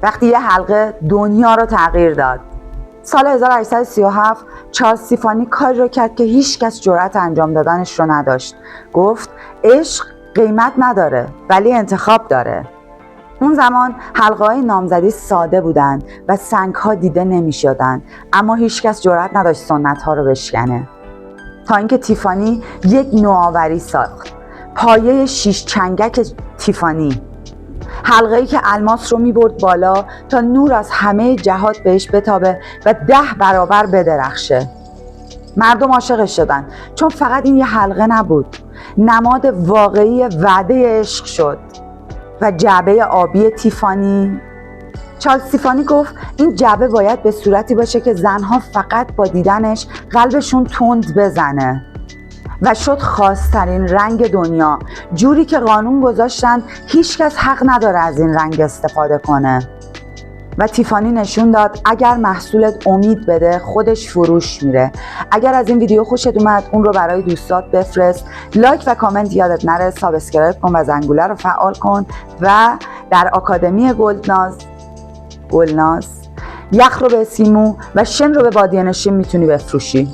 وقتی یه حلقه دنیا رو تغییر داد. سال 1837 چارلز تیفانی کاری رو کرد که هیچ کس جرأت انجام دادنش رو نداشت. گفت عشق قیمت نداره ولی انتخاب داره. اون زمان حلقه‌های نامزدی ساده بودن و سنگ‌ها دیده نمی‌شدن، اما هیچ کس جرأت نداشت سنت‌ها رو بشکنه. تا اینکه تیفانی یک نوآوری ساخت. پایه 6 چنگک تیفانی، حلقه‌ای که الماس رو می‌برد بالا تا نور از همه جهات بهش بتابه و 10 برابر بدرخشه. مردم عاشقش شدن چون فقط این یه حلقه نبود، نماد واقعی وعده عشق شد. و جعبه آبی تیفانی، چارلز تیفانی گفت این جعبه باید به صورتی باشه که زنها فقط با دیدنش قلبشون تند بزنه. و شد خاص‌ترین رنگ دنیا، جوری که قانون گذاشتن هیچ کس حق نداره از این رنگ استفاده کنه. و تیفانی نشون داد اگر محصولت امید بده خودش فروش میره. اگر از این ویدیو خوشت اومد اون رو برای دوستات بفرست، لایک و کامنت یادت نره، سابسکرایب کن و زنگوله رو فعال کن و در آکادمی گلناز یخ رو به اسکیمو و شن رو به بادیه نشین میتونی بفروشی.